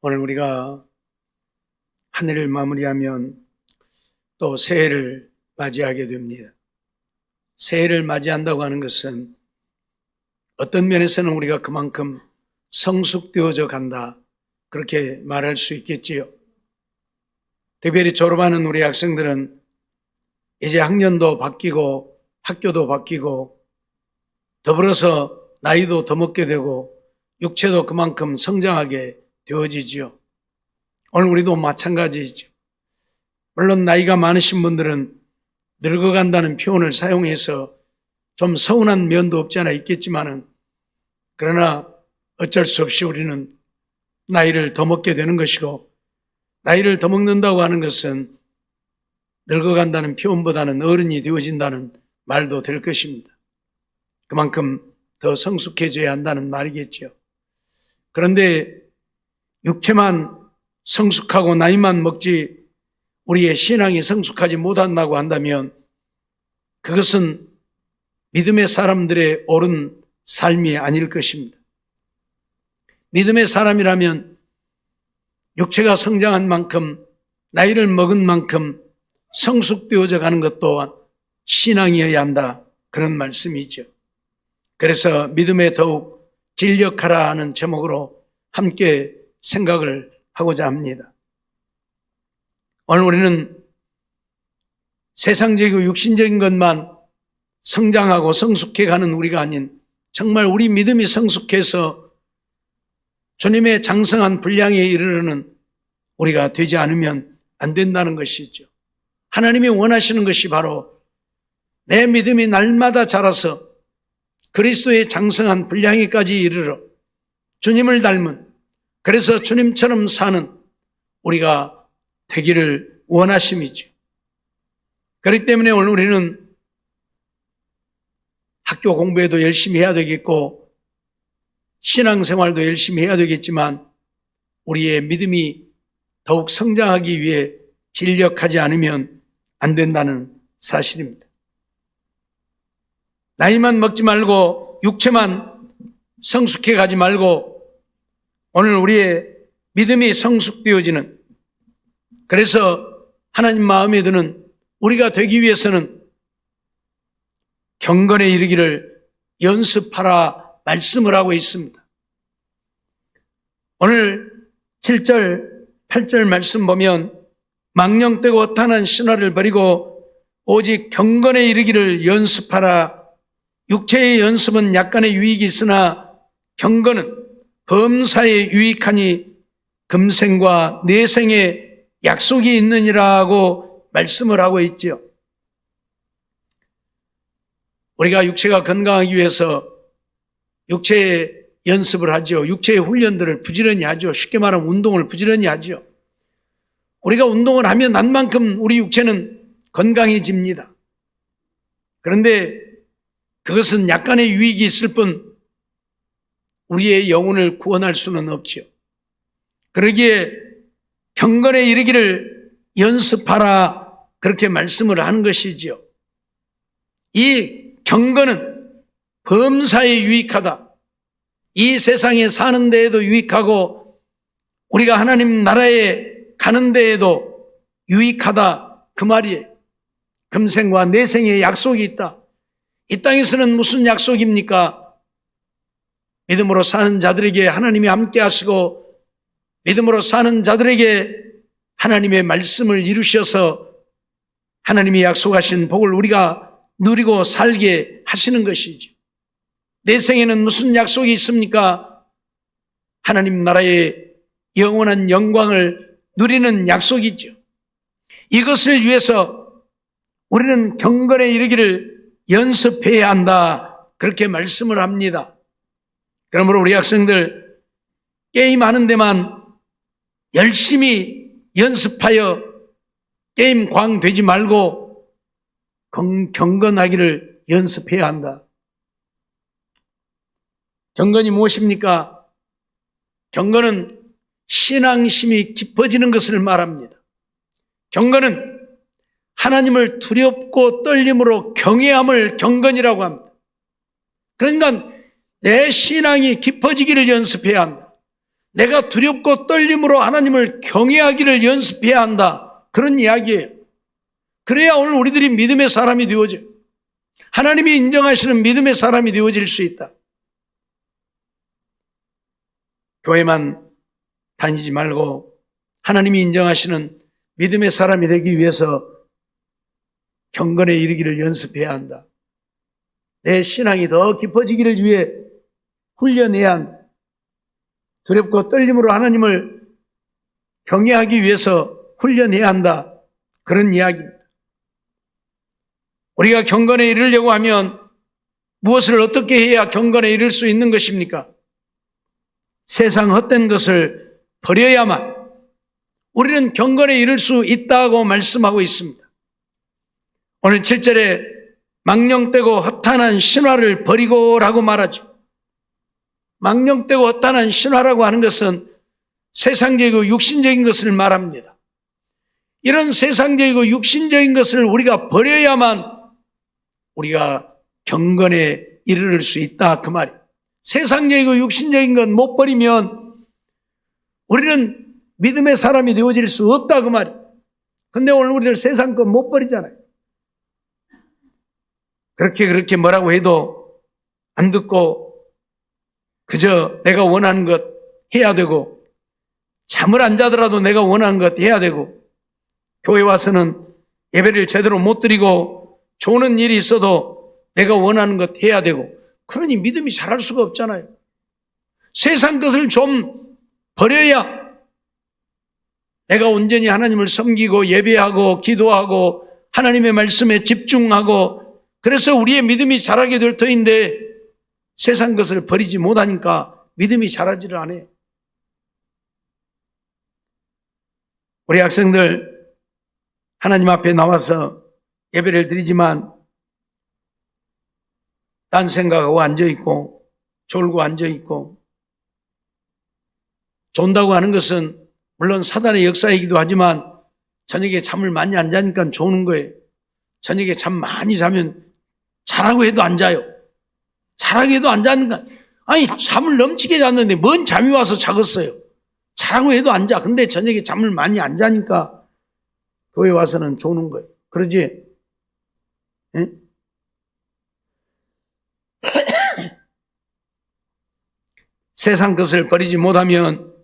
오늘 우리가 한 해를 마무리하면 또 새해를 맞이하게 됩니다. 새해를 맞이한다고 하는 것은 어떤 면에서는 우리가 그만큼 성숙되어져 간다, 그렇게 말할 수 있겠지요. 특별히 졸업하는 우리 학생들은 이제 학년도 바뀌고 학교도 바뀌고 더불어서 나이도 더 먹게 되고 육체도 그만큼 성장하게 되어지죠. 오늘 우리도 마찬가지죠. 물론 나이가 많으신 분들은 늙어간다는 표현을 사용해서 좀 서운한 면도 없지 않아 있겠지만은, 그러나 어쩔 수 없이 우리는 나이를 더 먹게 되는 것이고, 나이를 더 먹는다고 하는 것은 늙어간다는 표현보다는 어른이 되어진다는 말도 될 것입니다. 그만큼 더 성숙해져야 한다는 말이겠죠. 그런데 육체만 성숙하고 나이만 먹지 우리의 신앙이 성숙하지 못한다고 한다면 그것은 믿음의 사람들의 옳은 삶이 아닐 것입니다. 믿음의 사람이라면 육체가 성장한 만큼, 나이를 먹은 만큼 성숙되어져 가는 것 또한 신앙이어야 한다, 그런 말씀이죠. 그래서 믿음에 더욱 진력하라 하는 제목으로 함께 생각을 하고자 합니다. 오늘 우리는 세상적이고 육신적인 것만 성장하고 성숙해가는 우리가 아닌, 정말 우리 믿음이 성숙해서 주님의 장성한 분량에 이르르는 우리가 되지 않으면 안 된다는 것이죠. 하나님이 원하시는 것이 바로 내 믿음이 날마다 자라서 그리스도의 장성한 분량에까지 이르러 주님을 닮은, 그래서 주님처럼 사는 우리가 되기를 원하심이죠. 그렇기 때문에 오늘 우리는 학교 공부에도 열심히 해야 되겠고 신앙생활도 열심히 해야 되겠지만 우리의 믿음이 더욱 성장하기 위해 진력하지 않으면 안 된다는 사실입니다. 나이만 먹지 말고 육체만 성숙해 가지 말고 오늘 우리의 믿음이 성숙되어지는, 그래서 하나님 마음에 드는 우리가 되기 위해서는 경건에 이르기를 연습하라 말씀을 하고 있습니다. 오늘 7절, 8절 말씀 보면 망령되고 허탄한 신화를 버리고 오직 경건에 이르기를 연습하라. 육체의 연습은 약간의 유익이 있으나 경건은 범사에 유익하니 금생과 내생에 약속이 있느니라고 말씀을 하고 있죠. 우리가 육체가 건강하기 위해서 육체의 연습을 하죠. 육체의 훈련들을 부지런히 하죠. 쉽게 말하면 운동을 부지런히 하죠. 우리가 운동을 하면 한 만큼 우리 육체는 건강해집니다. 그런데 그것은 약간의 유익이 있을 뿐 우리의 영혼을 구원할 수는 없죠. 그러기에 경건에 이르기를 연습하라, 그렇게 말씀을 하는 것이지요. 이 경건은 범사에 유익하다. 이 세상에 사는 데에도 유익하고 우리가 하나님 나라에 가는 데에도 유익하다, 그 말이에요. 금생과 내생에 약속이 있다. 이 땅에서는 무슨 약속입니까? 믿음으로 사는 자들에게 하나님이 함께 하시고 믿음으로 사는 자들에게 하나님의 말씀을 이루셔서 하나님이 약속하신 복을 우리가 누리고 살게 하시는 것이죠. 내 생에는 무슨 약속이 있습니까? 하나님 나라의 영원한 영광을 누리는 약속이죠. 이것을 위해서 우리는 경건에 이르기를 연습해야 한다, 그렇게 말씀을 합니다. 그러므로 우리 학생들 게임하는 데만 열심히 연습하여 게임 광 되지 말고 경건하기를 연습해야 한다. 경건이 무엇입니까? 경건은 신앙심이 깊어지는 것을 말합니다. 경건은 하나님을 두렵고 떨림으로 경외함을 경건이라고 합니다. 그러니까 내 신앙이 깊어지기를 연습해야 한다. 내가 두렵고 떨림으로 하나님을 경외하기를 연습해야 한다. 그런 이야기예요. 그래야 오늘 우리들이 믿음의 사람이 되어져요. 하나님이 인정하시는 믿음의 사람이 되어질 수 있다. 교회만 다니지 말고 하나님이 인정하시는 믿음의 사람이 되기 위해서 경건에 이르기를 연습해야 한다. 내 신앙이 더 깊어지기를 위해 훈련해야 한다. 두렵고 떨림으로 하나님을 경외하기 위해서 훈련해야 한다. 그런 이야기입니다. 우리가 경건에 이르려고 하면 무엇을 어떻게 해야 경건에 이를 수 있는 것입니까? 세상 헛된 것을 버려야만 우리는 경건에 이를 수 있다고 말씀하고 있습니다. 오늘 7절에 망령되고 허탄한 신화를 버리고라고 말하죠. 망령되고 허탄한 신화라고 하는 것은 세상적이고 육신적인 것을 말합니다. 이런 세상적이고 육신적인 것을 우리가 버려야만 우리가 경건에 이르를 수 있다 그 말이에요. 세상적이고 육신적인 건 못 버리면 우리는 믿음의 사람이 되어질 수 없다 그 말이에요. 근데 오늘 우리들 세상 건 못 버리잖아요. 그렇게 뭐라고 해도 안 듣고 그저 내가 원하는 것 해야 되고, 잠을 안 자더라도 내가 원하는 것 해야 되고, 교회 와서는 예배를 제대로 못 드리고 좋은 일이 있어도 내가 원하는 것 해야 되고, 그러니 믿음이 자랄 수가 없잖아요. 세상 것을 좀 버려야 내가 온전히 하나님을 섬기고 예배하고 기도하고 하나님의 말씀에 집중하고, 그래서 우리의 믿음이 자라게 될 터인데 세상 것을 버리지 못하니까 믿음이 자라지를 않아요. 우리 학생들 하나님 앞에 나와서 예배를 드리지만 딴 생각하고 앉아있고 졸고 앉아있고, 존다고 하는 것은 물론 사단의 역사이기도 하지만 저녁에 잠을 많이 안 자니까 조는 거예요. 저녁에 잠 많이 자면 자라고 해도 안 자요. 자라고 해도 안 자는가? 아니, 잠을 넘치게 잤는데 뭔 잠이 와서 자겠어요. 자라고 해도 안 자. 근데 저녁에 잠을 많이 안 자니까 교회 와서는 조는 거예요. 그러지? 예? 세상 것을 버리지 못하면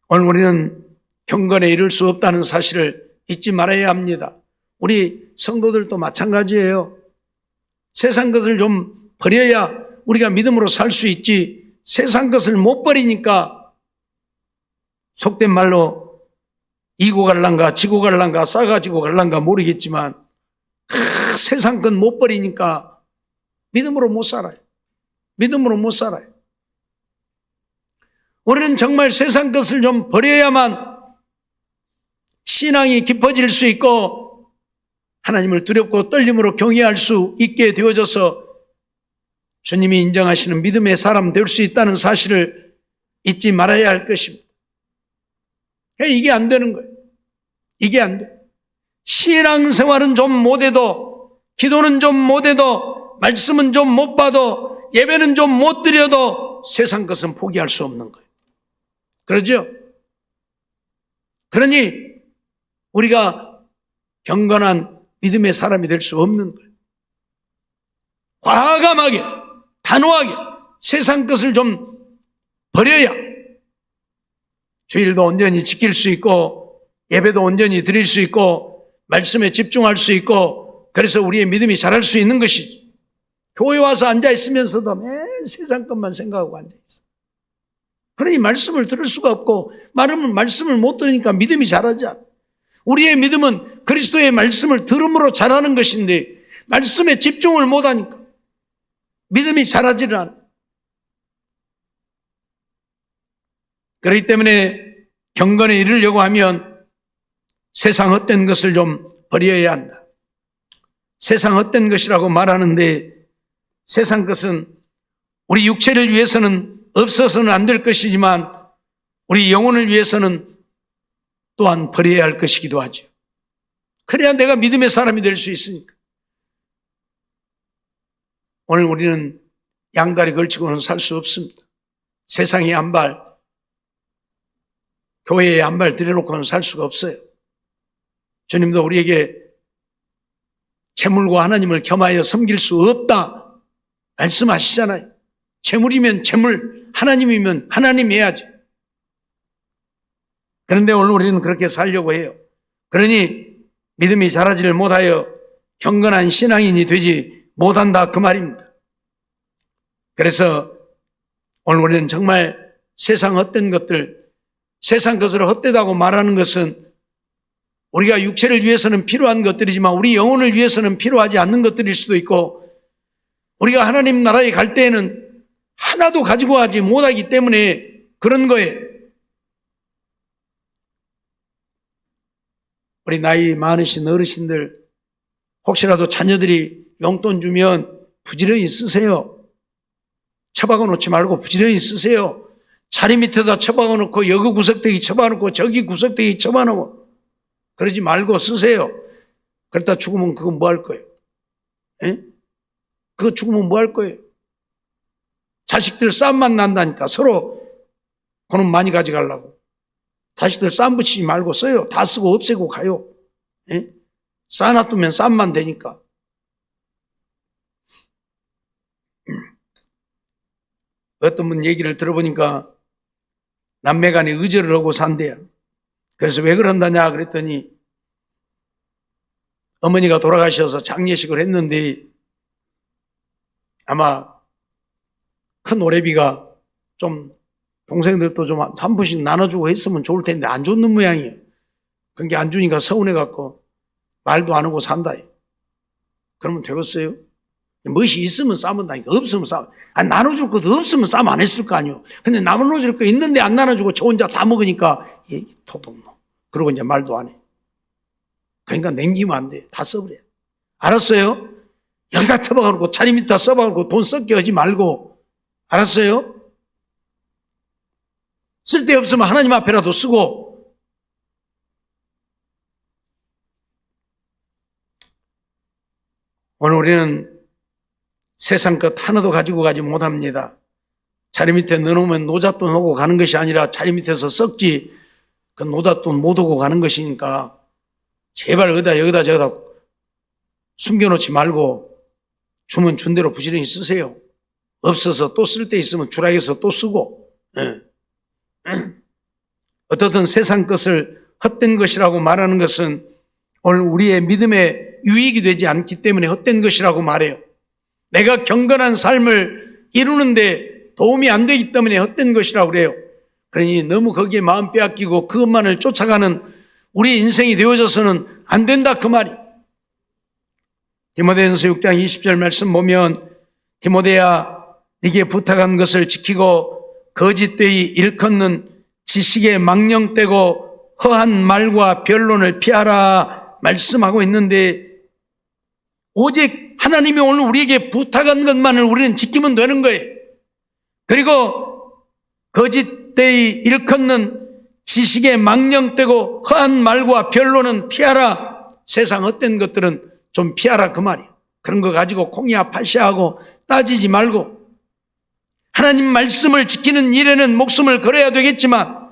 오늘 우리는 경건에 이를 수 없다는 사실을 잊지 말아야 합니다. 우리 성도들도 마찬가지예요. 세상 것을 좀 버려야 우리가 믿음으로 살 수 있지, 세상 것을 못 버리니까 속된 말로 이고 갈란가 지고 갈란가 싸가지고 갈란가 모르겠지만 세상 건 못 버리니까 믿음으로 못 살아요. 믿음으로 못 살아요. 우리는 정말 세상 것을 좀 버려야만 신앙이 깊어질 수 있고 하나님을 두렵고 떨림으로 경외할 수 있게 되어져서 주님이 인정하시는 믿음의 사람 될 수 있다는 사실을 잊지 말아야 할 것입니다. 이게 안 되는 거예요. 이게 안 돼. 신앙생활은 좀 못해도, 기도는 좀 못해도, 말씀은 좀 못 봐도, 예배는 좀 못 드려도 세상 것은 포기할 수 없는 거예요. 그러죠? 그러니 우리가 경건한 믿음의 사람이 될 수 없는 거예요. 과감하게, 단호하게 세상 것을 좀 버려야 주일도 온전히 지킬 수 있고 예배도 온전히 드릴 수 있고 말씀에 집중할 수 있고, 그래서 우리의 믿음이 자랄 수 있는 것이지. 교회 와서 앉아있으면서도 맨 세상 것만 생각하고 앉아있어. 그러니 말씀을 들을 수가 없고 말씀을 못 들으니까 믿음이 자라지 않아. 우리의 믿음은 그리스도의 말씀을 들음으로 자라는 것인데 말씀에 집중을 못하니까 믿음이 자라지를 않아. 그렇기 때문에 경건에 이르려고 하면 세상 헛된 것을 좀 버려야 한다. 세상 헛된 것이라고 말하는데 세상 것은 우리 육체를 위해서는 없어서는 안 될 것이지만 우리 영혼을 위해서는 또한 버려야 할 것이기도 하죠. 그래야 내가 믿음의 사람이 될 수 있으니까. 오늘 우리는 양다리 걸치고는 살 수 없습니다. 세상에 한 발, 교회에 한 발 들여놓고는 살 수가 없어요. 주님도 우리에게 재물과 하나님을 겸하여 섬길 수 없다 말씀하시잖아요. 재물이면 재물, 하나님이면 하나님 해야지. 그런데 오늘 우리는 그렇게 살려고 해요. 그러니 믿음이 자라지를 못하여 경건한 신앙인이 되지 못한다 그 말입니다. 그래서 오늘 우리는 정말 세상 헛된 것들, 세상 것을 헛되다고 말하는 것은 우리가 육체를 위해서는 필요한 것들이지만 우리 영혼을 위해서는 필요하지 않는 것들일 수도 있고, 우리가 하나님 나라에 갈 때에는 하나도 가지고 가지 못하기 때문에 그런 거예요. 우리 나이 많으신 어르신들, 혹시라도 자녀들이 용돈 주면 부지런히 쓰세요. 처박아 놓지 말고 부지런히 쓰세요. 자리 밑에다 처박아 놓고 여기 구석대기 처박아 놓고 저기 구석대기 처박아 놓고 그러지 말고 쓰세요. 그러다 죽으면 그거 뭐 할 거예요? 에? 그거 죽으면 뭐 할 거예요? 자식들 싸움만 난다니까. 서로 그놈 많이 가져가려고. 자식들 싸움 붙이지 말고 써요. 다 쓰고 없애고 가요. 에? 쌓아놔두면 싸움만 되니까. 어떤 분 얘기를 들어보니까 남매간에 의절을 하고 산대요. 그래서 왜 그런다냐 그랬더니 어머니가 돌아가셔서 장례식을 했는데 아마 큰 오래비가 좀 동생들도 좀 한 푼씩 나눠주고 했으면 좋을 텐데 안 줬는 모양이에요. 그게 안 주니까 서운해갖고 말도 안 하고 산다. 그러면 되겠어요? 무엇이 있으면 싸문다니까. 없으면 싸면. 아니, 나눠줄 것도 없으면 싸움 안 했을 거 아니에요. 근데 나눠줄 거 있는데 안 나눠주고 저 혼자 다 먹으니까 도둑놈. 그러고 이제 말도 안 해. 그러니까 남기면 안 돼. 다 써버려. 알았어요? 여기다 처박아놓고 자리 밑에다 써박아놓고 돈 썩게 하지 말고. 알았어요? 쓸데없으면 하나님 앞에라도 쓰고. 오늘 우리는 세상 것 하나도 가지고 가지 못합니다. 자리 밑에 넣어놓으면 노잣돈 오고 가는 것이 아니라 자리 밑에서 썩지 그 노잣돈 못 오고 가는 것이니까 제발 여기다 저기다 숨겨놓지 말고 주면 준 대로 부지런히 쓰세요. 없어서 또 쓸 데 있으면 주락해서 또 쓰고. 어떻든 세상 것을 헛된 것이라고 말하는 것은 오늘 우리의 믿음에 유익이 되지 않기 때문에 헛된 것이라고 말해요. 내가 경건한 삶을 이루는데 도움이 안 되기 때문에 헛된 것이라고 그래요. 그러니 너무 거기에 마음 빼앗기고 그것만을 쫓아가는 우리 인생이 되어져서는 안 된다 그 말이. 디모데전서 6장 20절 말씀 보면 디모데야 네게 부탁한 것을 지키고 거짓되이 일컫는 지식에 망령되고 허한 말과 변론을 피하라 말씀하고 있는데 오직 하나님이 오늘 우리에게 부탁한 것만을 우리는 지키면 되는 거예요. 그리고 거짓되이 일컫는 지식에 망령되고 허한 말과 변론은 피하라. 세상 헛된 것들은 좀 피하라 그 말이에요. 그런 거 가지고 콩이야 파시하고 따지지 말고 하나님 말씀을 지키는 일에는 목숨을 걸어야 되겠지만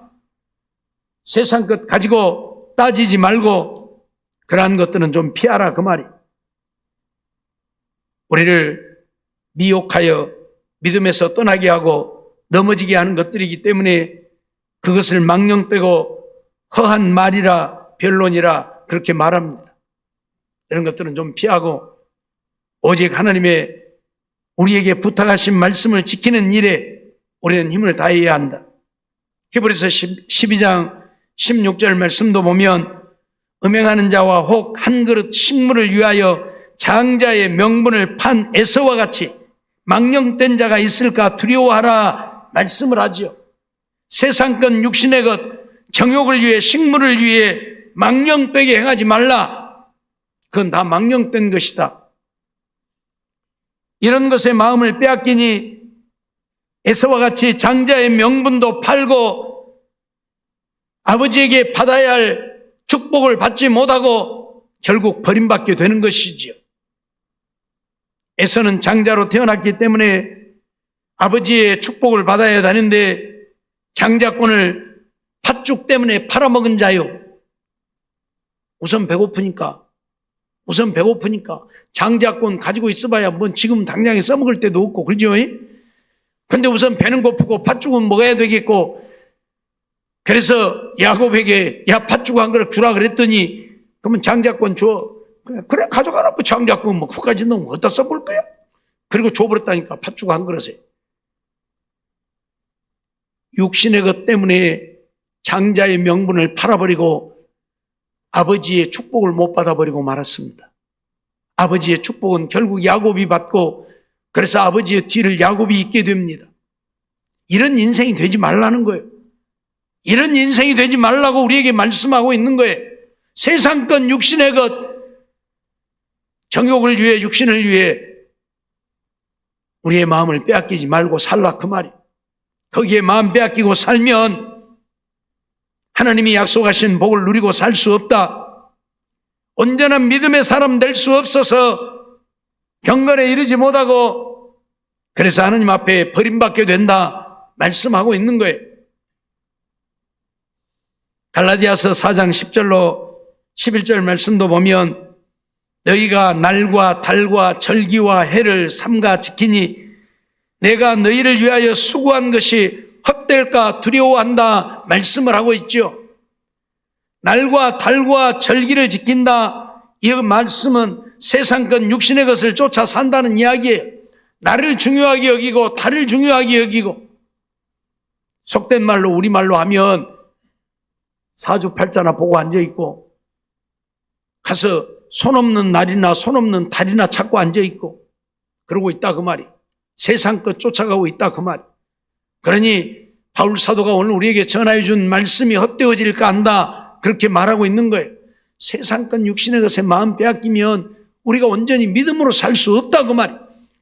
세상 것 가지고 따지지 말고 그러한 것들은 좀 피하라 그 말이에요. 우리를 미혹하여 믿음에서 떠나게 하고 넘어지게 하는 것들이기 때문에 그것을 망령되고 허한 말이라 변론이라 그렇게 말합니다. 이런 것들은 좀 피하고 오직 하나님의 우리에게 부탁하신 말씀을 지키는 일에 우리는 힘을 다해야 한다. 히브리서 12장 16절 말씀도 보면 음행하는 자와 혹 한 그릇 식물을 위하여 장자의 명분을 판 에서와 같이 망령된 자가 있을까 두려워하라 말씀을 하지요. 세상 것 육신의 것 정욕을 위해 식물을 위해 망령되게 행하지 말라. 그건 다 망령된 것이다. 이런 것에 마음을 빼앗기니 에서와 같이 장자의 명분도 팔고 아버지에게 받아야 할 축복을 받지 못하고 결국 버림받게 되는 것이지요. 에서는 장자로 태어났기 때문에 아버지의 축복을 받아야 하는데 장자권을 팥죽 때문에 팔아먹은 자요. 우선 배고프니까 장자권 가지고 있어봐야 뭐 지금 당장에 써먹을 때도 없고 그러죠. 근데 우선 배는 고프고 팥죽은 먹어야 되겠고, 그래서 야곱에게 야 팥죽 한 그릇 주라 그랬더니 그러면 장자권 줘. 그래 가져가라. 뭐 장자권 뭐 그까지 넣으면 어디다 써볼 거야. 그리고 줘버렸다니까 팥죽 한 그릇에. 육신의 것 때문에 장자의 명분을 팔아버리고 아버지의 축복을 못 받아버리고 말았습니다. 아버지의 축복은 결국 야곱이 받고, 그래서 아버지의 뒤를 야곱이 잇게 됩니다. 이런 인생이 되지 말라는 거예요. 이런 인생이 되지 말라고 우리에게 말씀하고 있는 거예요. 세상 것, 육신의 것, 정욕을 위해, 육신을 위해 우리의 마음을 빼앗기지 말고 살라 그 말이에요. 거기에 마음 빼앗기고 살면 하나님이 약속하신 복을 누리고 살 수 없다. 온전한 믿음의 사람 될 수 없어서 경건에 이르지 못하고 그래서 하나님 앞에 버림받게 된다 말씀하고 있는 거예요. 갈라디아서 4장 10절로 11절 말씀도 보면 너희가 날과 달과 절기와 해를 삼가 지키니 내가 너희를 위하여 수고한 것이 헛될까 두려워한다 말씀을 하고 있죠. 날과 달과 절기를 지킨다, 이 말씀은 세상 것 육신의 것을 쫓아 산다는 이야기예요. 날을 중요하게 여기고 달을 중요하게 여기고, 속된 말로 우리말로 하면 사주팔자나 보고 앉아있고 가서 손 없는 날이나 손 없는 달이나 찾고 앉아있고 그러고 있다 그 말이. 세상 것 쫓아가고 있다 그 말이. 그러니 바울 사도가 오늘 우리에게 전하여 준 말씀이 헛되어질까 한다 그렇게 말하고 있는 거예요. 세상 것 육신의 것에 마음 빼앗기면 우리가 온전히 믿음으로 살 수 없다 그 말이.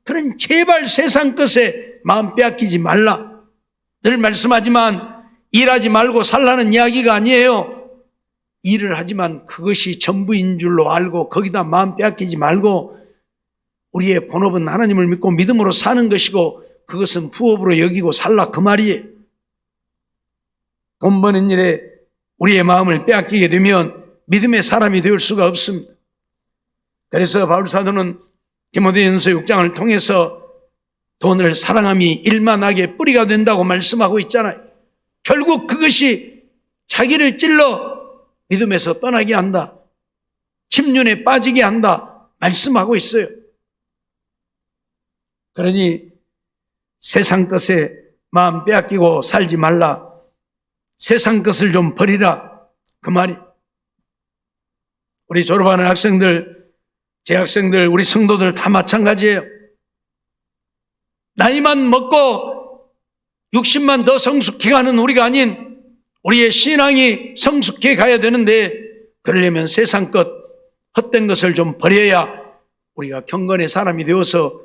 그러니 제발 세상 것에 마음 빼앗기지 말라. 늘 말씀하지만 일하지 말고 살라는 이야기가 아니에요. 일을 하지만 그것이 전부인 줄로 알고 거기다 마음 빼앗기지 말고 우리의 본업은 하나님을 믿고 믿음으로 사는 것이고 그것은 부업으로 여기고 살라 그 말이에요. 돈 버는 일에 우리의 마음을 빼앗기게 되면 믿음의 사람이 될 수가 없습니다. 그래서 바울 사도는 디모데전서 6장을 통해서 돈을 사랑함이 일만하게 뿌리가 된다고 말씀하고 있잖아요. 결국 그것이 자기를 찔러 믿음에서 떠나게 한다, 침륜에 빠지게 한다 말씀하고 있어요. 그러니 세상 것에 마음 빼앗기고 살지 말라. 세상 것을 좀 버리라 그 말이. 우리 졸업하는 학생들, 재학생들, 우리 성도들 다 마찬가지예요. 나이만 먹고 육신만 더 성숙해 가는 우리가 아닌 우리의 신앙이 성숙해 가야 되는데, 그러려면 세상 것, 헛된 것을 좀 버려야 우리가 경건의 사람이 되어서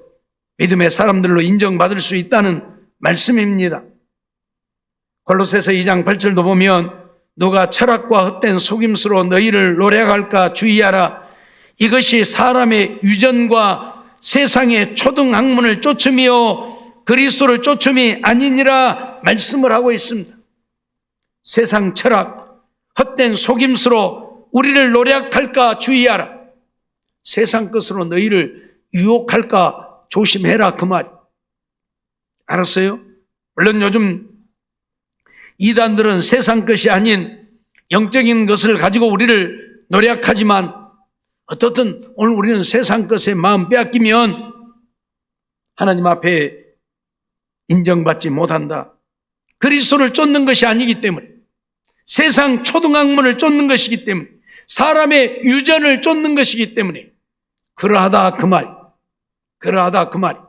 믿음의 사람들로 인정받을 수 있다는 말씀입니다. 골로새서 2장 8절도 보면 누가 철학과 헛된 속임수로 너희를 노략할까 주의하라. 이것이 사람의 유전과 세상의 초등학문을 쫓음이요 그리스도를 쫓음이 아니니라 말씀을 하고 있습니다. 세상 철학, 헛된 속임수로 우리를 노략할까 주의하라. 세상 것으로 너희를 유혹할까 조심해라 그 말. 알았어요? 물론 요즘 이단들은 세상 것이 아닌 영적인 것을 가지고 우리를 노략하지만 어떻든 오늘 우리는 세상 것에 마음 빼앗기면 하나님 앞에 인정받지 못한다. 그리스도를 쫓는 것이 아니기 때문에, 세상 초등학문을 쫓는 것이기 때문에, 사람의 유전을 쫓는 것이기 때문에 그러하다 그 말. 그러하다 그 말.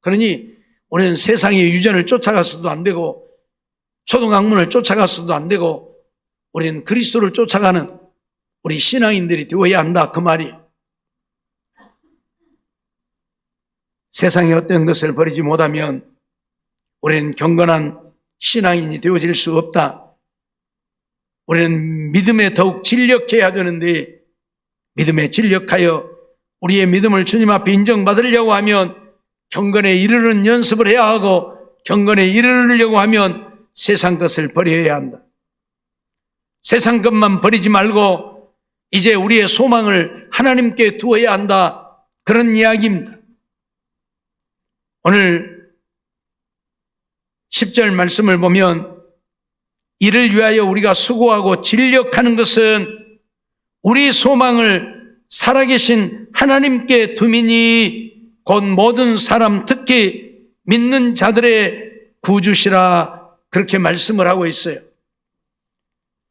그러니 우리는 세상의 유전을 쫓아가서도 안 되고 초등학문을 쫓아가서도 안 되고 우리는 그리스도를 쫓아가는 우리 신앙인들이 되어야 한다 그 말이. 세상의 어떤 것을 버리지 못하면 우리는 경건한 신앙인이 되어질 수 없다. 우리는 믿음에 더욱 진력해야 되는데, 믿음에 진력하여 우리의 믿음을 주님 앞에 인정받으려고 하면 경건에 이르는 연습을 해야 하고 경건에 이르려고 하면 세상 것을 버려야 한다. 세상 것만 버리지 말고 이제 우리의 소망을 하나님께 두어야 한다. 그런 이야기입니다. 오늘 10절 말씀을 보면 이를 위하여 우리가 수고하고 진력하는 것은 우리 소망을 살아계신 하나님께 두미니 곧 모든 사람 특히 믿는 자들의 구주시라 그렇게 말씀을 하고 있어요.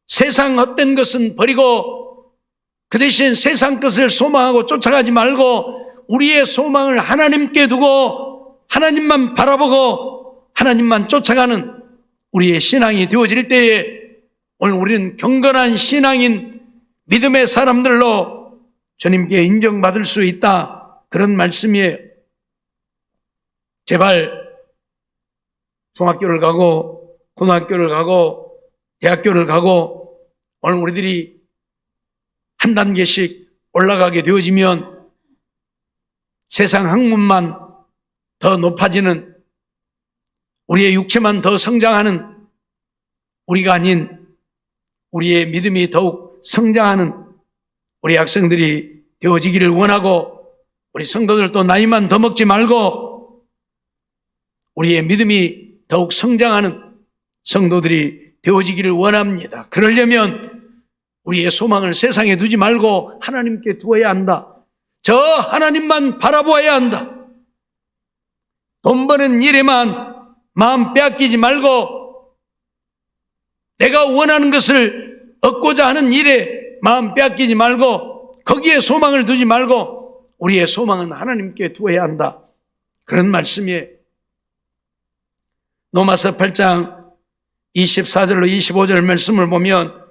세상 헛된 것은 버리고 그 대신 세상 것을 소망하고 쫓아가지 말고 우리의 소망을 하나님께 두고 하나님만 바라보고 하나님만 쫓아가는 우리의 신앙이 되어질 때에 오늘 우리는 경건한 신앙인 믿음의 사람들로 주님께 인정받을 수 있다. 그런 말씀이에요. 제발 중학교를 가고 고등학교를 가고 대학교를 가고 오늘 우리들이 한 단계씩 올라가게 되어지면 세상 학문만 더 높아지는 우리의 육체만 더 성장하는 우리가 아닌 우리의 믿음이 더욱 성장하는 우리 학생들이 되어지기를 원하고 우리 성도들도 나이만 더 먹지 말고 우리의 믿음이 더욱 성장하는 성도들이 되어지기를 원합니다. 그러려면 우리의 소망을 세상에 두지 말고 하나님께 두어야 한다. 저 하나님만 바라보아야 한다. 돈 버는 일에만 마음 빼앗기지 말고 내가 원하는 것을 얻고자 하는 일에 마음 빼앗기지 말고 거기에 소망을 두지 말고 우리의 소망은 하나님께 두어야 한다. 그런 말씀이에요. 로마서 8장 24절로 25절 말씀을 보면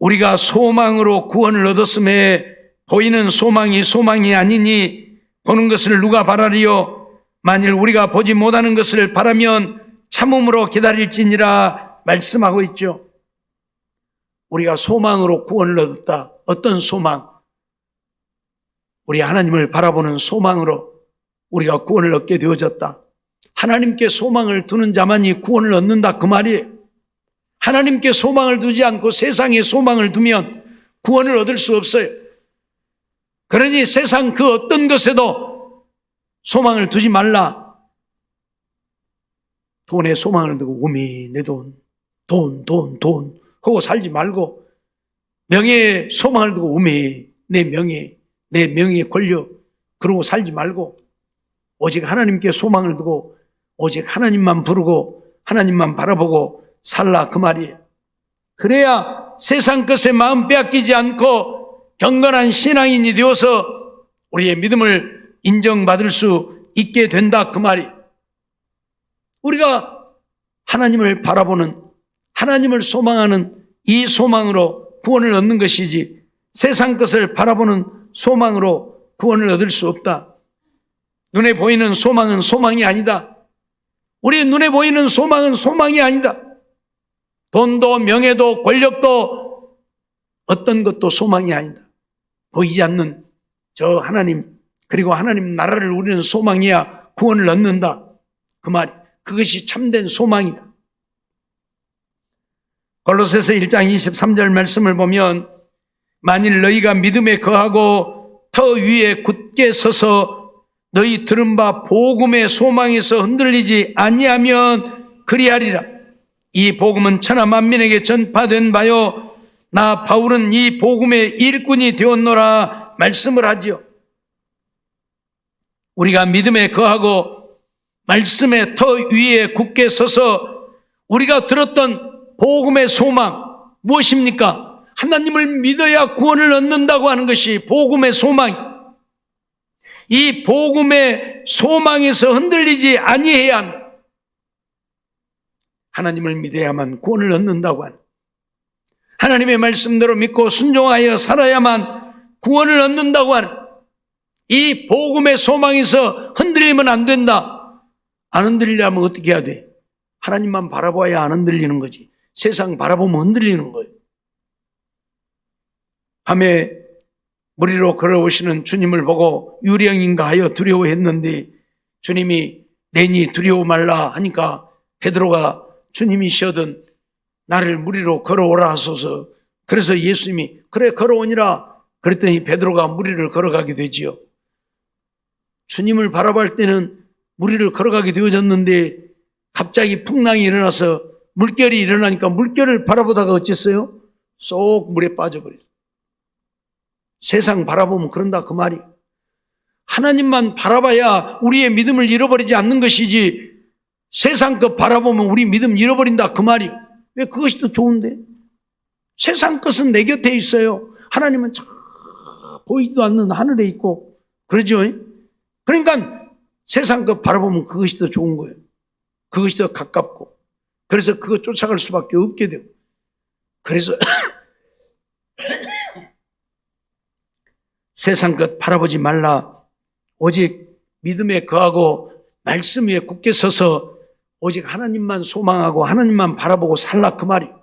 우리가 소망으로 구원을 얻었음에 보이는 소망이 소망이 아니니 보는 것을 누가 바라리요? 만일 우리가 보지 못하는 것을 바라면 참음으로 기다릴지니라 말씀하고 있죠. 우리가 소망으로 구원을 얻었다. 어떤 소망? 우리 하나님을 바라보는 소망으로 우리가 구원을 얻게 되어졌다. 하나님께 소망을 두는 자만이 구원을 얻는다 그 말이에요. 하나님께 소망을 두지 않고 세상에 소망을 두면 구원을 얻을 수 없어요. 그러니 세상 그 어떤 것에도 소망을 두지 말라. 돈에 소망을 두고 오미 내 돈 하고 살지 말고 명예에 소망을 두고 오미 내 명예 권력 그러고 살지 말고 오직 하나님께 소망을 두고 오직 하나님만 부르고 하나님만 바라보고 살라 그 말이에요. 그래야 세상 것에 마음 빼앗기지 않고 경건한 신앙인이 되어서 우리의 믿음을 인정받을 수 있게 된다 그 말이에요. 우리가 하나님을 바라보는 하나님을 소망하는 이 소망으로 구원을 얻는 것이지 세상 것을 바라보는 소망으로 구원을 얻을 수 없다. 눈에 보이는 소망은 소망이 아니다. 우리 눈에 보이는 소망은 소망이 아니다. 돈도 명예도 권력도 어떤 것도 소망이 아니다. 보이지 않는 저 하나님 그리고 하나님 나라를 우리는 소망이야 구원을 얻는다. 그 말이 그것이 참된 소망이다. 골로새서 1장 23절 말씀을 보면 만일 너희가 믿음에 거하고 터 위에 굳게 서서 너희 들은 바 복음의 소망에서 흔들리지 아니하면 그리하리라. 이 복음은 천하 만민에게 전파된 바요 나 바울은 이 복음의 일꾼이 되었노라 말씀을 하지요. 우리가 믿음에 거하고 말씀의 터 위에 굳게 서서 우리가 들었던 복음의 소망 무엇입니까? 하나님을 믿어야 구원을 얻는다고 하는 것이 복음의 소망. 이 복음의 소망에서 흔들리지 아니해야 한다. 하나님을 믿어야만 구원을 얻는다고 하는 하나님의 말씀대로 믿고 순종하여 살아야만 구원을 얻는다고 하는 이 복음의 소망에서 흔들리면 안 된다. 안 흔들리려면 어떻게 해야 돼? 하나님만 바라봐야 안 흔들리는 거지. 세상 바라보면 흔들리는 거예요. 밤에 머리로 걸어오시는 주님을 보고 유령인가 하여 두려워했는데 주님이 내니 두려워 말라 하니까 베드로가 주님이 시어든 나를 무리로 걸어오라 하소서. 그래서 예수님이 그래 걸어오니라 그랬더니 베드로가 무리를 걸어가게 되지요. 주님을 바라볼 때는 무리를 걸어가게 되어졌는데 갑자기 풍랑이 일어나서 물결이 일어나니까 물결을 바라보다가 어쨌어요? 쏙 물에 빠져버려요. 세상 바라보면 그런다 그 말이에요. 하나님만 바라봐야 우리의 믿음을 잃어버리지 않는 것이지 세상 것 바라보면 우리 믿음 잃어버린다 그 말이에요. 왜 그것이 더 좋은데? 세상 것은 내 곁에 있어요. 하나님은 저 보이지도 않는 하늘에 있고 그러죠. 그러니까 세상 것 바라보면 그것이 더 좋은 거예요. 그것이 더 가깝고 그래서 그거 쫓아갈 수밖에 없게 되고 그래서 세상 것 바라보지 말라. 오직 믿음에 거하고 말씀 위에 굳게 서서 오직 하나님만 소망하고 하나님만 바라보고 살라 그 말이에요.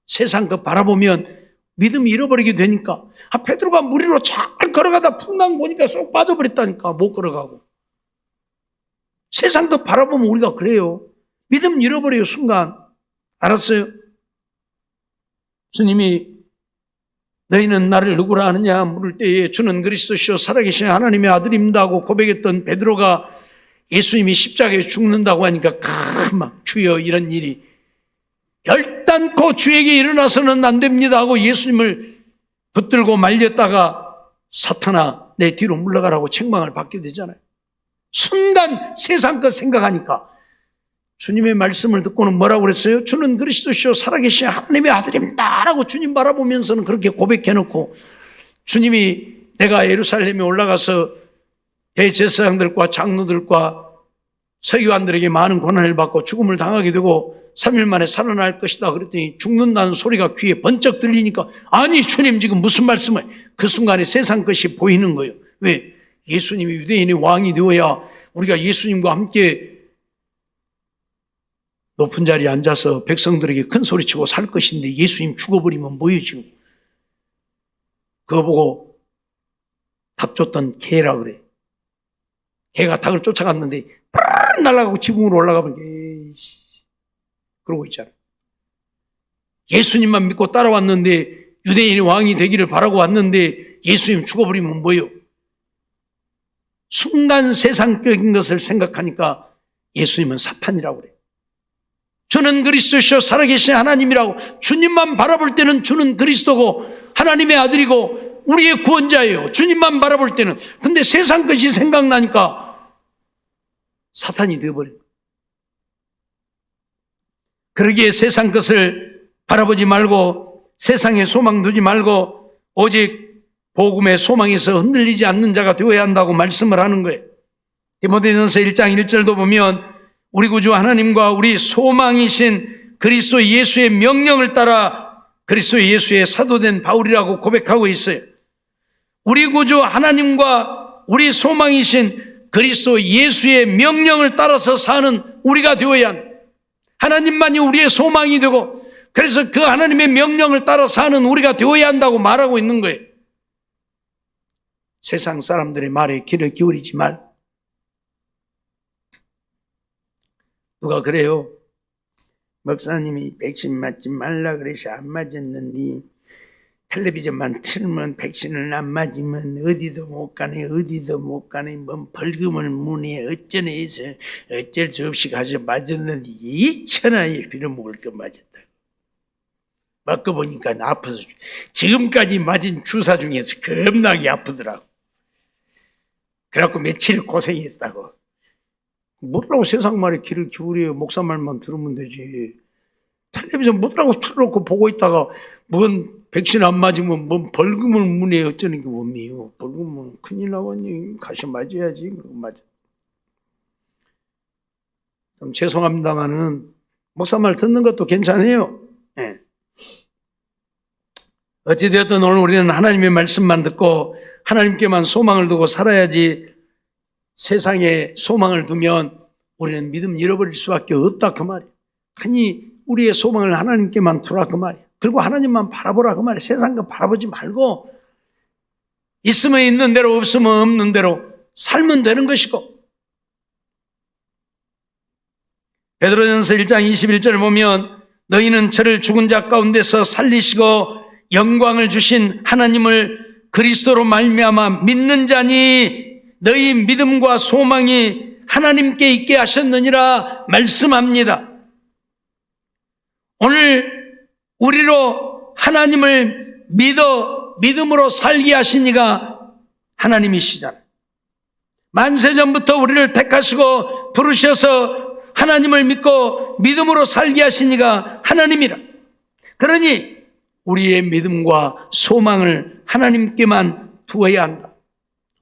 세상 것 바라보면 믿음 잃어버리게 되니까 베드로가 무리로 잘 걸어가다 풍랑 보니까 쏙 빠져버렸다니까 못 걸어가고. 세상 것 바라보면 우리가 그래요. 믿음 잃어버려요 순간. 알았어요? 주님이 너희는 나를 누구라 하느냐 물을 때에 주는 그리스도시요 살아계신 하나님의 아들입니다 하고 고백했던 베드로가 예수님이 십자가에 죽는다고 하니까 막 주여 이런 일이 결단코 주에게 일어나서는 안 됩니다 하고 예수님을 붙들고 말렸다가 사탄아 내 뒤로 물러가라고 책망을 받게 되잖아요. 순간 세상 것 생각하니까 주님의 말씀을 듣고는 뭐라고 그랬어요? 주는 그리스도시요 살아계신 하나님의 아들입니다 라고 주님 바라보면서는 그렇게 고백해놓고 주님이 내가 예루살렘에 올라가서 대제사장들과 장로들과 서기관들에게 많은 고난을 받고 죽음을 당하게 되고 3일 만에 살아날 것이다 그랬더니 죽는다는 소리가 귀에 번쩍 들리니까 아니 주님 지금 무슨 말씀을 그 순간에 세상 것이 보이는 거예요. 왜? 예수님이 유대인의 왕이 되어야 우리가 예수님과 함께 높은 자리에 앉아서 백성들에게 큰 소리치고 살 것인데 예수님 죽어버리면 뭐예요 지금? 그거 보고 닭 쫓던 개라 그래. 개가 닭을 쫓아갔는데 팍 날아가고 지붕으로 올라가면 에이씨 그러고 있잖아요. 예수님만 믿고 따라왔는데 유대인의 왕이 되기를 바라고 왔는데 예수님 죽어버리면 뭐예요? 순간 세상적인 것을 생각하니까 예수님은 사탄이라고 그래요. 주는 그리스도시요 살아계신 하나님이라고 주님만 바라볼 때는 주는 그리스도고 하나님의 아들이고 우리의 구원자예요. 주님만 바라볼 때는. 근데 세상 것이 생각나니까 사탄이 되어버린 거예요. 그러기에 세상 것을 바라보지 말고 세상에 소망 두지 말고 오직 복음의 소망에서 흔들리지 않는 자가 되어야 한다고 말씀을 하는 거예요. 디모데전서 1장 1절도 보면 우리 구주 하나님과 우리 소망이신 그리스도 예수의 명령을 따라 그리스도 예수의 사도된 바울이라고 고백하고 있어요. 우리 구주 하나님과 우리 소망이신 그리스도 예수의 명령을 따라서 사는 우리가 되어야 한다. 하나님만이 우리의 소망이 되고 그래서 그 하나님의 명령을 따라 사는 우리가 되어야 한다고 말하고 있는 거예요. 세상 사람들의 말에 귀를 기울이지 말. 누가 그래요? 목사님이 백신 맞지 말라 그래서 안 맞았는데 텔레비전만 틀면 백신을 안 맞으면 어디도 못 가네 뭔 벌금을 무네 어쩌네 해서 어쩔 수 없이 가서 맞았는데 2,000원에 빌어먹을 거 맞았다. 맞고 보니까 아파서 지금까지 맞은 주사 중에서 겁나게 아프더라고. 그래갖고 며칠 고생했다고. 뭐라고 세상 말에 귀를 기울여요. 목사 말만 들으면 되지. 텔레비전 뭐라고 틀어놓고 보고 있다가 뭔 백신 안 맞으면 뭔 벌금을 무네 어쩌는 게 뭡니요. 벌금은 큰일 나겠니. 가서 맞아야지. 그러고 맞아. 좀 죄송합니다만은 목사 말 듣는 것도 괜찮아요. 네. 어찌되었든 오늘 우리는 하나님의 말씀만 듣고 하나님께만 소망을 두고 살아야지 세상에 소망을 두면 우리는 믿음 잃어버릴 수밖에 없다 그 말이에요. 아니 우리의 소망을 하나님께만 두라 그 말이에요. 그리고 하나님만 바라보라 그 말이에요. 세상 거 바라보지 말고 있으면 있는 대로 없으면 없는 대로 살면 되는 것이고 베드로전서 1장 21절을 보면 너희는 저를 죽은 자 가운데서 살리시고 영광을 주신 하나님을 그리스도로 말미암아 믿는 자니 너희 믿음과 소망이 하나님께 있게 하셨느니라 말씀합니다. 오늘 우리로 하나님을 믿음으로 살게 하신 이가 하나님이시잖아요. 만세전부터 우리를 택하시고 부르셔서 하나님을 믿고 믿음으로 살게 하신 이가 하나님이라. 그러니 우리의 믿음과 소망을 하나님께만 두어야 한다.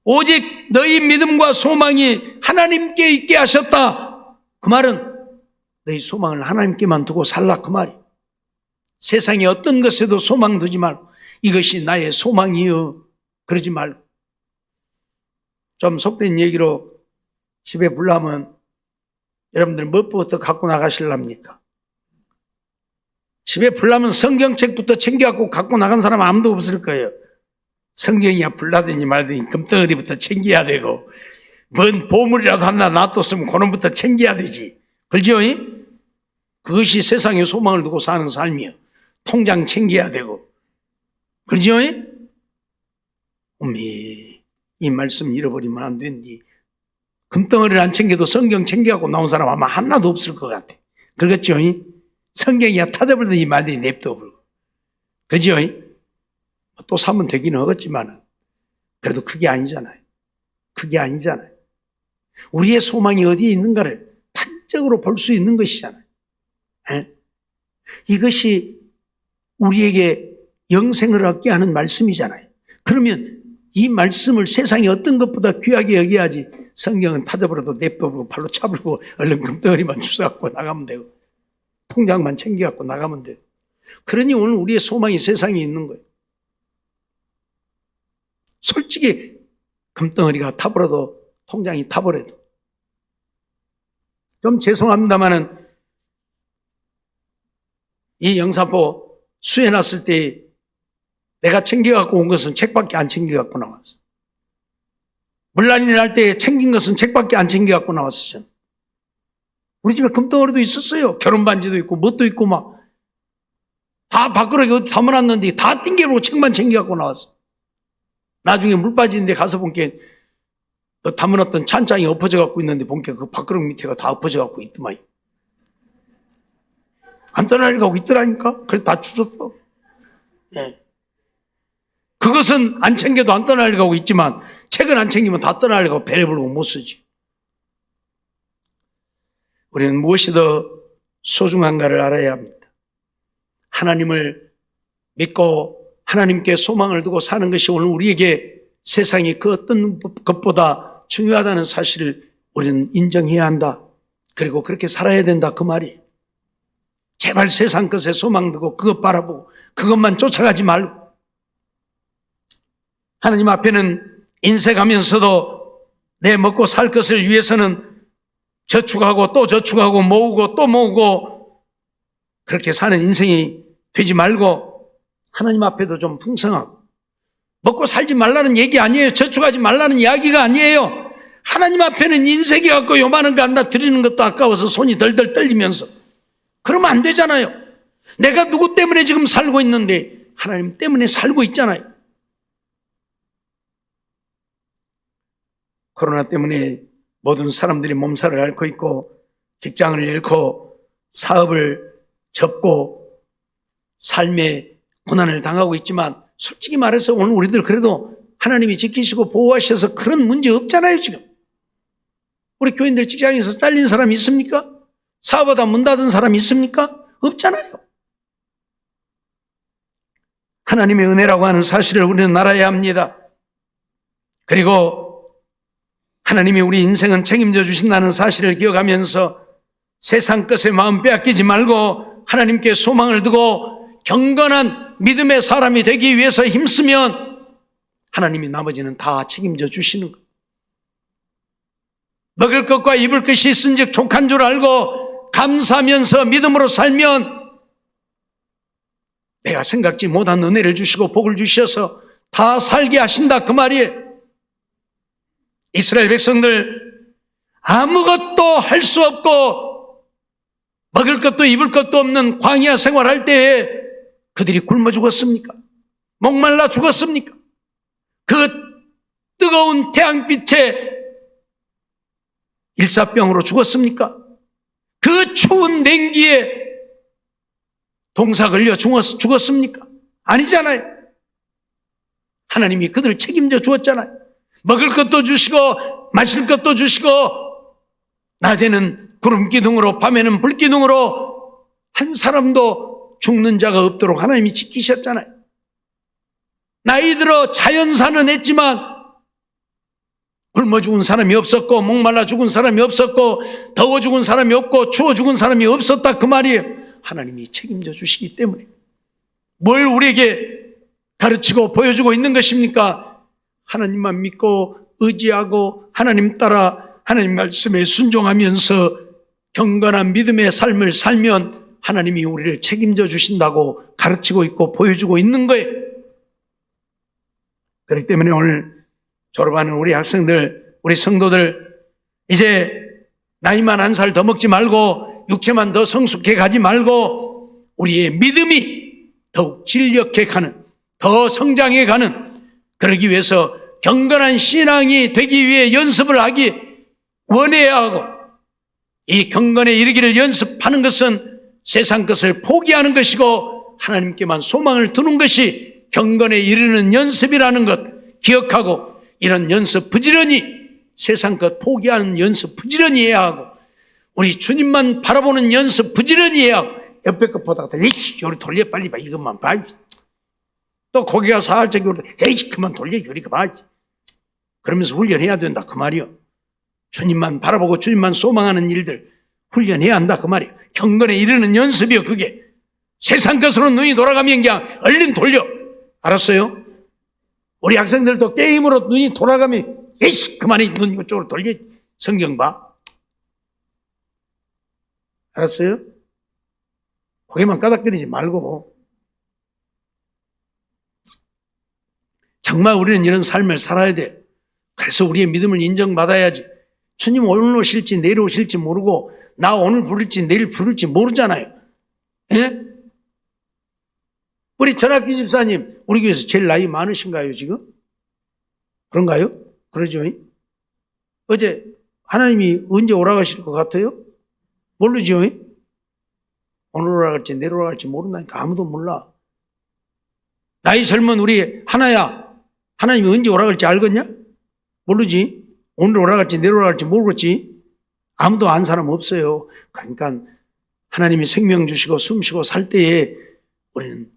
오직 너희 믿음과 소망이 하나님께 있게 하셨다. 그 말은 너희 소망을 하나님께만 두고 살라 그 말이. 세상에 어떤 것에도 소망 두지 말고 이것이 나의 소망이여 그러지 말고. 좀 속된 얘기로 집에 불나면 여러분들 무엇부터 갖고 나가실랍니까? 집에 불나면 성경책부터 챙겨갖고 갖고 나간 사람 아무도 없을 거예요. 성경이야 불나더니 말더니 금덩어리부터 챙겨야 되고 뭔 보물이라도 하나 놔뒀으면 그놈부터 챙겨야 되지. 그렇죠? 그것이 세상에 소망을 두고 사는 삶이요. 통장 챙겨야 되고. 그렇죠? 어미 이 말씀 잃어버리면 안 된디. 금덩어리를 안 챙겨도 성경 챙겨갖고 나온 사람 아마 하나도 없을 것 같아. 그렇겠죠? 성경이야 타져버리더니 말더니 냅둬버리고. 그죠? 또 사면 되기는 하겠지만 그래도 그게 아니잖아요. 그게 아니잖아요. 우리의 소망이 어디에 있는가를 단적으로 볼 수 있는 것이잖아요. 이것이 우리에게 영생을 얻게 하는 말씀이잖아요. 그러면 이 말씀을 세상에 어떤 것보다 귀하게 여겨야지. 성경은 타져버려도 냅둬버리고 발로 차버리고 얼른 금덩어리만 주워갖고 나가면 되고 통장만 챙겨갖고 나가면 되고. 그러니 오늘 우리의 소망이 세상에 있는 거예요. 솔직히 금덩어리가 타버려도 통장이 타버려도 좀 죄송합니다마는 이 영사포 수해놨을 때 내가 챙겨갖고 온 것은 책밖에 안 챙겨갖고 나왔어. 물난이 날 때 챙긴 것은 책밖에 안 챙겨갖고 나왔어. 저는. 우리 집에 금덩어리도 있었어요. 결혼반지도 있고 뭣도 있고 막 다 밖으로 어디 담아놨는데 다 띵겨놓고 책만 챙겨갖고 나왔어. 나중에 물 빠지는데 가서 본게 담아놨던 찬장이 엎어져갖고 있는데 본게 그 밥그릇 밑에가 다 엎어져갖고 있더만. 안 떠나려고 있더라니까. 그래서 다 주웠어. 예. 그것은 안 챙겨도 안 떠나려고 있지만 책은 안 챙기면 다 떠나려고 배려 부르고 못 쓰지. 우리는 무엇이 더 소중한가를 알아야 합니다. 하나님을 믿고 하나님께 소망을 두고 사는 것이 오늘 우리에게 세상이 그 어떤 것보다 중요하다는 사실을 우리는 인정해야 한다. 그리고 그렇게 살아야 된다 그 말이. 제발 세상 것에 소망 두고 그것 바라보고 그것만 쫓아가지 말고 하나님 앞에는 인생하면서도 내 먹고 살 것을 위해서는 저축하고 또 저축하고 모으고 또 모으고 그렇게 사는 인생이 되지 말고 하나님 앞에도 좀 풍성하고 먹고 살지 말라는 얘기 아니에요. 저축하지 말라는 이야기가 아니에요. 하나님 앞에는 인색이 갖고 요만한 거 하나 드리는 것도 아까워서 손이 덜덜 떨리면서 그러면 안 되잖아요. 내가 누구 때문에 지금 살고 있는데 하나님 때문에 살고 있잖아요. 코로나 때문에 모든 사람들이 몸살을 앓고 있고 직장을 잃고 사업을 접고 삶의 고난을 당하고 있지만 솔직히 말해서 오늘 우리들 그래도 하나님이 지키시고 보호하셔서 그런 문제 없잖아요. 지금 우리 교인들 직장에서 잘린 사람이 있습니까? 사업하다 문 닫은 사람이 있습니까? 없잖아요. 하나님의 은혜라고 하는 사실을 우리는 알아야 합니다. 그리고 하나님이 우리 인생은 책임져 주신다는 사실을 기억하면서 세상 것에 마음 빼앗기지 말고 하나님께 소망을 두고 경건한 믿음의 사람이 되기 위해서 힘쓰면 하나님이 나머지는 다 책임져 주시는 거예요. 먹을 것과 입을 것이 있은즉 족한 줄 알고 감사하면서 믿음으로 살면 내가 생각지 못한 은혜를 주시고 복을 주셔서 다 살게 하신다 그 말이에요. 이스라엘 백성들 아무것도 할 수 없고 먹을 것도 입을 것도 없는 광야 생활할 때에 그들이 굶어 죽었습니까? 목말라 죽었습니까? 그 뜨거운 태양빛에 일사병으로 죽었습니까? 그 추운 냉기에 동사 걸려 죽었습니까? 아니잖아요. 하나님이 그들을 책임져 주었잖아요. 먹을 것도 주시고 마실 것도 주시고 낮에는 구름 기둥으로 밤에는 불 기둥으로 한 사람도 죽는 자가 없도록 하나님이 지키셨잖아요. 나이 들어 자연사는 했지만 굶어 죽은 사람이 없었고 목말라 죽은 사람이 없었고 더워 죽은 사람이 없고 추워 죽은 사람이 없었다 그 말이에요. 하나님이 책임져 주시기 때문에 뭘 우리에게 가르치고 보여주고 있는 것입니까? 하나님만 믿고 의지하고 하나님 따라 하나님 말씀에 순종하면서 경건한 믿음의 삶을 살면 하나님이 우리를 책임져 주신다고 가르치고 있고 보여주고 있는 거예요. 그렇기 때문에 오늘 졸업하는 우리 학생들, 우리 성도들 이제 나이만 한 살 더 먹지 말고 육체만 더 성숙해 가지 말고 우리의 믿음이 더욱 진력해 가는, 더 성장해 가는, 그러기 위해서 경건한 신앙이 되기 위해 연습을 하기 원해야 하고, 이 경건에 이르기를 연습하는 것은 세상 것을 포기하는 것이고 하나님께만 소망을 두는 것이 경건에 이르는 연습이라는 것 기억하고, 이런 연습 부지런히 세상 것 포기하는 연습 부지런히 해야 하고, 우리 주님만 바라보는 연습 부지런히 해야 하고, 옆에 것 보다가 에이씨 요리 돌려 빨리 봐 이것만 봐, 또 고개가 살짝 요리 에이씨 그만 돌려 요리가 봐, 그러면서 훈련해야 된다 그 말이요. 주님만 바라보고 주님만 소망하는 일들 훈련해야 한다 그 말이에요. 경건에 이르는 연습이요 그게. 세상 것으로 눈이 돌아가면 그냥 얼른 돌려. 알았어요? 우리 학생들도 게임으로 눈이 돌아가면 에이씨 그만해 눈 이쪽으로 돌려 성경 봐. 알았어요? 고개만 까닥거리지 말고. 정말 우리는 이런 삶을 살아야 돼. 그래서 우리의 믿음을 인정받아야지. 주님 오늘 오실지 내일 오실지 모르고 나 오늘 부를지 내일 부를지 모르잖아요. 예? 우리 전학기 집사님 우리 교회에서 제일 나이 많으신가요 지금? 그런가요? 그러죠. 어제 하나님이 언제 오라가실 것 같아요? 모르죠. 오늘 오라갈지 내일 오라갈지 모른다니까. 아무도 몰라. 나이 젊은 우리 하나야, 하나님이 언제 오라갈지 알겠냐? 모르지. 오늘 오라갈지 내일 오라갈지 모르겠지. 아무도 안 사람 없어요. 그러니까 하나님이 생명 주시고 숨 쉬고 살 때에 우리는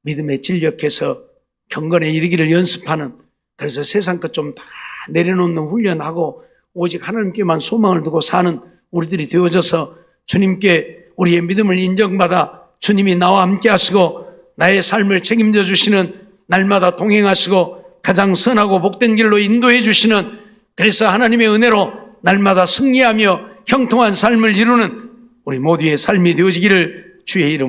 믿음에 진력해서 경건에 이르기를 연습하는, 그래서 세상 것 좀 다 내려놓는 훈련하고 오직 하나님께만 소망을 두고 사는 우리들이 되어져서 주님께 우리의 믿음을 인정받아 주님이 나와 함께 하시고 나의 삶을 책임져 주시는, 날마다 동행하시고 가장 선하고 복된 길로 인도해 주시는, 그래서 하나님의 은혜로 날마다 승리하며 형통한 삶을 이루는 우리 모두의 삶이 되어지기를 주의 이름